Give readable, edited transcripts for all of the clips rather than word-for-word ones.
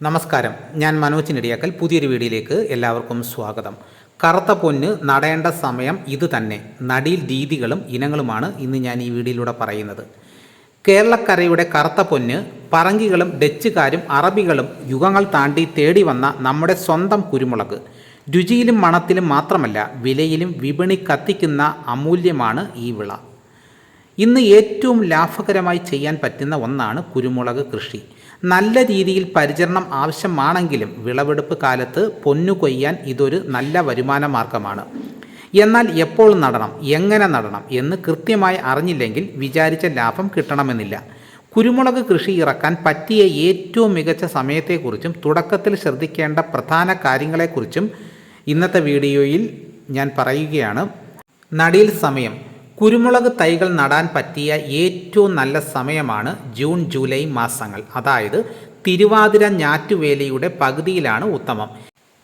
നമസ്കാരം, ഞാൻ മനോജ് നെടിയാക്കൽ. പുതിയൊരു വീഡിയോയിലേക്ക് എല്ലാവർക്കും സ്വാഗതം. കറുത്ത പൊന്ന് നടേണ്ട സമയം ഇത് തന്നെ. നടീൽ രീതികളും ഇനങ്ങളുമാണ് ഇന്ന് ഞാൻ ഈ വീഡിയോയിലൂടെ പറയുന്നത്. കേരളക്കരയുടെ കറുത്ത പൊന്ന് പറങ്കികളും ഡച്ചുകാരും അറബികളും യുഗങ്ങൾ താണ്ടി തേടി വന്ന നമ്മുടെ സ്വന്തം കുരുമുളക്. രുചിയിലും മണത്തിലും മാത്രമല്ല, വിലയിലും വിപണി കത്തിക്കുന്ന അമൂല്യമാണ് ഈ വിള. ഇന്ന് ഏറ്റവും ലാഭകരമായി ചെയ്യാൻ പറ്റുന്ന ഒന്നാണ് കുരുമുളക് കൃഷി. നല്ല രീതിയിൽ പരിചരണം ആവശ്യമാണെങ്കിലും വിളവെടുപ്പ് കാലത്ത് പൊന്നു കൊയ്യാൻ ഇതൊരു നല്ല വരുമാന മാർഗമാണ്. എന്നാൽ എപ്പോൾ നടണം, എങ്ങനെ നടണം എന്ന് കൃത്യമായി അറിഞ്ഞില്ലെങ്കിൽ വിചാരിച്ച ലാഭം കിട്ടണമെന്നില്ല. കുരുമുളക് കൃഷി ഇറക്കാൻ പറ്റിയ ഏറ്റവും മികച്ച സമയത്തെക്കുറിച്ചും തുടക്കത്തിൽ ശ്രദ്ധിക്കേണ്ട പ്രധാന കാര്യങ്ങളെക്കുറിച്ചും ഇന്നത്തെ വീഡിയോയിൽ ഞാൻ പറയുകയാണ്. നടീൽ സമയം. കുരുമുളക് തൈകൾ നടാൻ പറ്റിയ ഏറ്റവും നല്ല സമയമാണ് ജൂൺ ജൂലൈ മാസങ്ങൾ. അതായത് തിരുവാതിര ഞാറ്റുവേലയുടെ പകുതിയിലാണ് ഉത്തമം.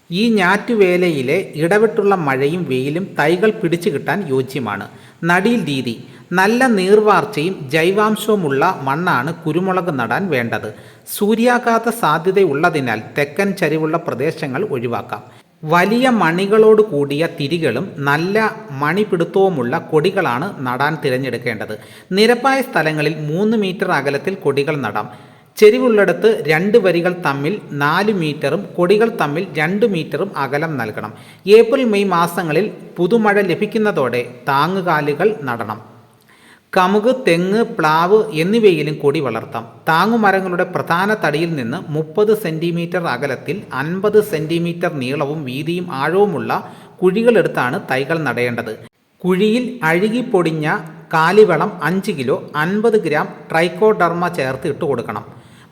ഈ ഞാറ്റുവേലയിലെ ഇടവിട്ടുള്ള മഴയും വെയിലും തൈകൾ പിടിച്ചു കിട്ടാൻ യോജ്യമാണ്. നടീൽ രീതി. നല്ല നീർവാർച്ചയും ജൈവാംശവുമുള്ള മണ്ണാണ് കുരുമുളക് നടാൻ വേണ്ടത്. സൂര്യാഘാത സാധ്യതയുള്ളതിനാൽ തെക്കൻ ചരിവുള്ള പ്രദേശങ്ങൾ ഒഴിവാക്കാം. വലിയ മണികളോട് കൂടിയ തിരികളും നല്ല മണിപിടുത്തവുമുള്ള കൊടികളാണ് നടാൻ തിരഞ്ഞെടുക്കേണ്ടത്. നിരപ്പായ സ്ഥലങ്ങളിൽ 3 മീറ്റർ അകലത്തിൽ കൊടികൾ നടാം. ചെരിവുള്ളിടത്ത് 2 വരികൾ തമ്മിൽ 4 മീറ്ററും കൊടികൾ തമ്മിൽ 2 മീറ്ററും അകലം നൽകണം. ഏപ്രിൽ മെയ് മാസങ്ങളിൽ പുതുമഴ ലഭിക്കുന്നതോടെ താങ്ങുകാലുകൾ നടണം. കമുക്, തെങ്ങ്, പ്ലാവ് എന്നിവയിലും കൊടി വളർത്താം. താങ്ങുമരങ്ങളുടെ പ്രധാന തടിയിൽ നിന്ന് 30 സെൻറ്റിമീറ്റർ അകലത്തിൽ 50 സെൻറ്റിമീറ്റർ നീളവും വീതിയും ആഴവുമുള്ള കുഴികളെടുത്താണ് തൈകൾ നടേണ്ടത്. കുഴിയിൽ അഴുകിപ്പൊടിഞ്ഞ കാലിവളം 5 കിലോ 50 ഗ്രാം ട്രൈക്കോഡർമ ചേർത്ത് ഇട്ട് കൊടുക്കണം.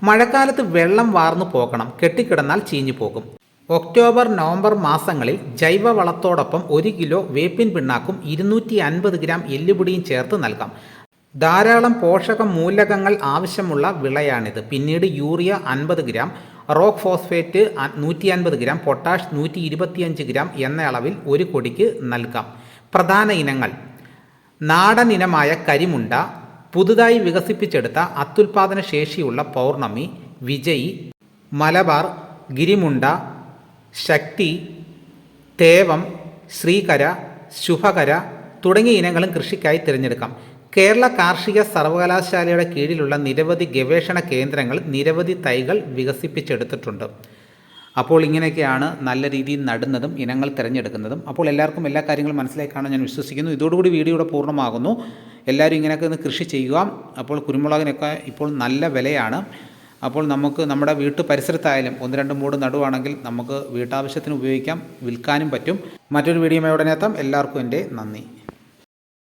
മഴക്കാലത്ത് വെള്ളം വാർന്നു പോകണം. കെട്ടിക്കിടന്നാൽ ചീഞ്ഞു പോകും. ഒക്ടോബർ നവംബർ മാസങ്ങളിൽ ജൈവവളത്തോടൊപ്പം 1 കിലോ വേപ്പിൻ പിണ്ണാക്കും 250 ഗ്രാം എല്ലുപൊടിയും ചേർത്ത് നൽകാം. ധാരാളം പോഷക മൂലകങ്ങൾ ആവശ്യമുള്ള വിളയാണിത്. പിന്നീട് urea 50 gram, rock phosphate 150 gram, potash 125 gram എന്ന അളവിൽ ഒരു കൊടിക്ക് നൽകാം. പ്രധാന ഇനങ്ങൾ: നാടൻ ഇനമായ കരിമുണ്ട, പുതുതായി വികസിപ്പിച്ചെടുത്ത അത്യുൽപാദന ശേഷിയുള്ള പൗർണമി, വിജയി, മലബാർ, ഗിരിമുണ്ട, ശക്തി, തേവം, ശ്രീകര, ശുഭകര തുടങ്ങിയ ഇനങ്ങളും കൃഷിക്കായി തിരഞ്ഞെടുക്കാം. കേരള കാർഷിക സർവകലാശാലയുടെ കീഴിലുള്ള നിരവധി ഗവേഷണ കേന്ദ്രങ്ങൾ നിരവധി തൈകൾ വികസിപ്പിച്ചെടുത്തിട്ടുണ്ട്. അപ്പോൾ ഇങ്ങനെയൊക്കെയാണ് നല്ല രീതിയിൽ നടുന്നതും ഇനങ്ങൾ തിരഞ്ഞെടുക്കുന്നതും. അപ്പോൾ എല്ലാവർക്കും എല്ലാ കാര്യങ്ങളും മനസ്സിലായി കാണാൻ ഞാൻ വിശ്വസിക്കുന്നു. ഇതോടുകൂടി വീഡിയോയുടെ പൂർണ്ണമാകുന്നു. എല്ലാവരും ഇങ്ങനെയൊക്കെ ഒന്ന് കൃഷി ചെയ്യുക. അപ്പോൾ കുരുമുളകിനൊക്കെ ഇപ്പോൾ നല്ല വിലയാണ്. അപ്പോൾ നമുക്ക് നമ്മുടെ വീട്ടു പരിസരത്തായാലും 1-2 മൂട് നടുവാണെങ്കിൽ നമുക്ക് വീട്ടാവശ്യത്തിന് ഉപയോഗിക്കാം, വിൽക്കാനും പറ്റും. മറ്റൊരു വീഡിയോയുമായി ഉടനെ എത്താം. എല്ലാവർക്കും എൻ്റെ നന്ദി.